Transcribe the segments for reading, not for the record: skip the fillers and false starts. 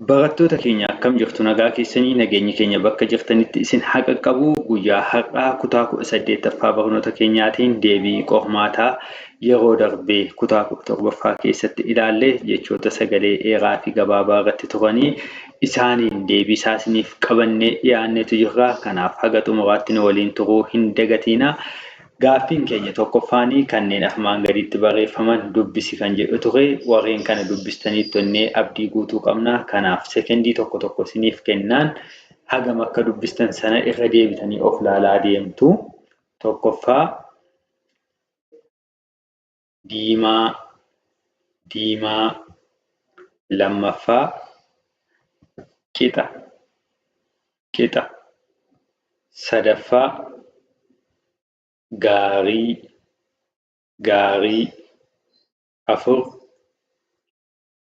Barattoota keenya akkam jirtu nagaa keessanii nageenyi keenya bakka jirtanitti isin haqa qabu guyyaa har'aa kutaa 18ffaa barnoota keenyaatiin deebii qormaataa yeroo darbee kutaa 17ffaa keessatti ilaalle jechoota sagalee dheeraa fi gabaabaa irratti turanii isaaniin deebii isaaniif qabannee dhiyaannetu jirra. Kanaaf haga xumuraatti nu waliin turuu hin dagatinaa. Gaaffiin keenya tokkoffaanii kanneen armaan gaditti barreeffaman dubbisi kan jedhu ture. Warreen kana dubbistanii tonnee abdii guutuu qabna. Kanaaf sekendii tokko isiniif kennaan hagam akka dubbistan sana irra deebitanii of laalaa deemtu. Tokkoffaa diimaa diimaa, lammaffaa qixa qixa, sadaffaa gaarii gaarii, afur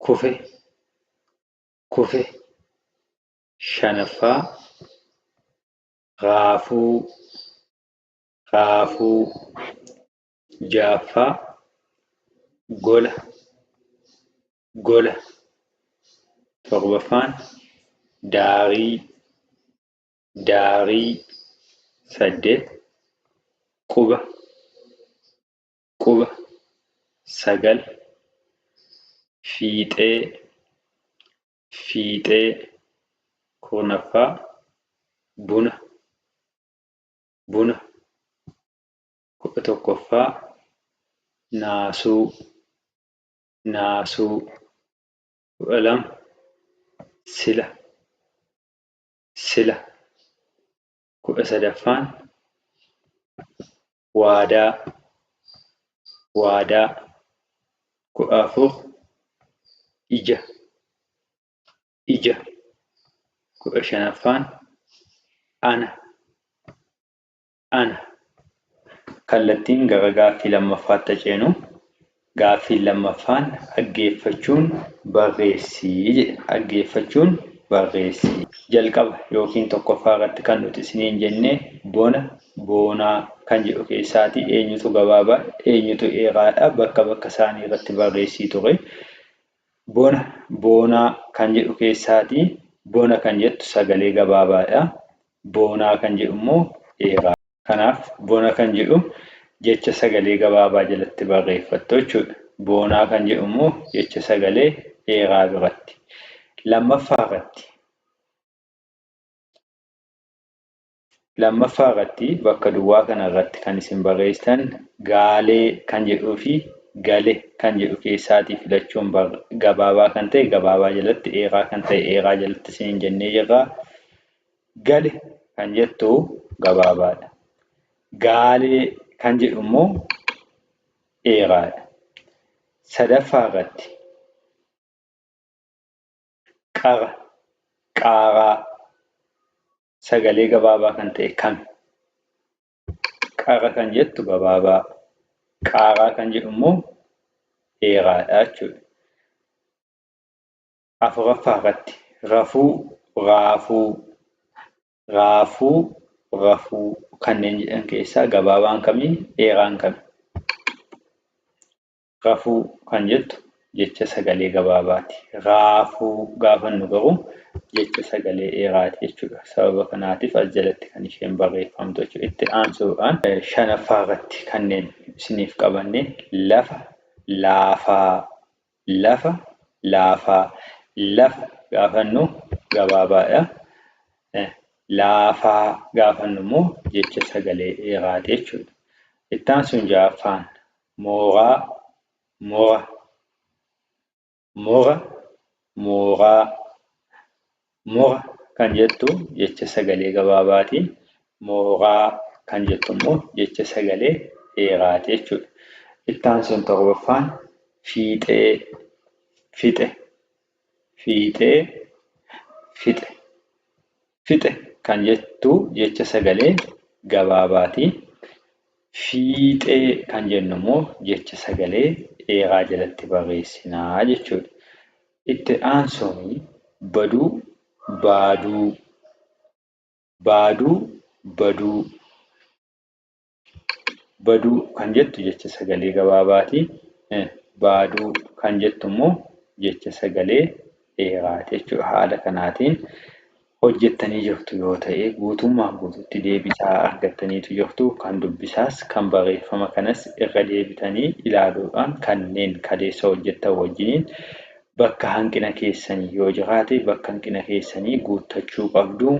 kufe kufe, shanaffaa raafuu raafuu, ja'affaa gola gola, torbaffaan daarii daarii, saddeet quba quba, sagal fiixee fiixee, kurnaffaa buna buna, 11ffaa naasuu naasuu, 12 sila sila, 13ffaan waadaa waadaa, 14 ija ija, 15ffaan ana ana. Kallattiin gara gaaffii lammaffaatti ceenu. Gaaffii lammaffaan dhaggeeffachuun barreessii jedha. Dhaggeeffachuun barreessii. Jalqaba yookiin tokkoffaa irratti kan nuti isiniin jenne bona boonaa kan jedhu keessaati eenyutu gabaabaa eenyutu dheeraadha bakka isaanii irratti barreessii ture. Bona boonaa kan jedhu keessaati bona kan jettu sagalee gabaabaadha. Boonaa kan jedhu immoo dheeraa. Kanaaf bona kan jedhu jecha sagalee gabaabaa jalatti barreeffattu jechuudha. Boonaa kan jedhu immoo jecha sagalee dheeraa biratti. Lammaffaa irratti bakka duwwaa kana irratti kan isin barreessitan gaalee kan jedhuu fi galee kan jedhu keessaati filachuun gabaabaa kan ta'e gabaabaa jalatti, dheeraa kan ta'e dheeraa jalatti isin jennee jirra. Gale kan jettu gabaabaadha. Gaalee kan jedhu immoo dheeraadha. Sadaffaa irratti qara qaaraa sagalee gabaabaa kan ta'e kami. Qara kan jettu gabaabaa, qaaraa kan jedhu immoo dheeraadha jechuudha. Afuraffaa irratti rafuu raafuu raafuu rafuu kanneen jedhan keessaa gabaabaan kamii dheeraan kami. Rafuu kan jettu jecha sagalee gabaabaati. Raafuu gaafa nu garuu jecha sagalee dheeraati jechuudha. Sababa kanaatiif as jalatti kan isheen barreeffamtu jechuudha. Itti aansuudhaan shanaffaa irratti kanneen isiniif qabanne lafa laafaa lafa laafaa. Lafa gaafannu gabaabaadha. Laafaa gaafannu immoo jecha sagalee dheeraati jechuudha. Itti aansuun ja'affaan mooraa mora mora mooraa mora kan jettu jecha sagalee gabaabaati. Mooraa kan jettu immoo jecha sagalee dheeraati jechuudha. Itti aansuun torbaffaan fiixee fixe fiixee fixe fixe kan jettu jecha sagalee gabaabaati. Fiixee kan jennu immoo jecha sagalee dheeraa jalatti barreessinaa jechuudha. Itti aansuun baduu baaduu baaduu baduu baduu kan jettu jecha sagalee gabaabaati. Baaduu kan jettu immoo jecha sagalee dheeraate jechuudha. Haala kanaatiin hojjettanii jirtu yoo ta'e guutummaan guutuutti deebisaa argattaniitu jirtu. Kan dubbisaas kan barreeffama kanas irra deebitanii ilaaluudhaan kanneen kaleessa hojjettan wajjiniin bakka hanqina keessanii yoo jiraate bakka hanqina keessanii guuttachuu qabdu.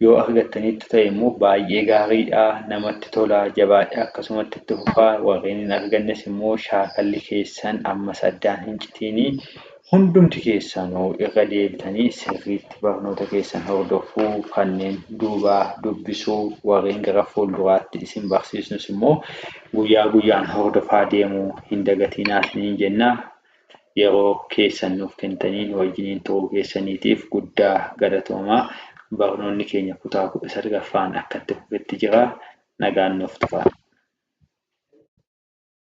Yoo argattanitti ta'e immoo baay'ee gaariidha, namatti tola, jabaadhaa akkasumatti itti fufaa. Warreen hin argannes immoo shaakalli keessan ammas addaan hin citiinii. Hundumti keessanuu irra deebitanii sirriitti barnoota keessan hordofuu, kanneen duubaa dubbisuu, warreen gara fuulduraatti isin barsiisnus immoo guyyaa guyyaan hordofaa deemuu hin dagatinaa isiniin jenna. Yeroo keessan nuuf kennitanii wajjiniin turuu keessaniitiif guddaa galatoomaa. Barnoonni keenya kutaa 19ffaan akka itti fufetti jira. Nagaan nuuf turaa.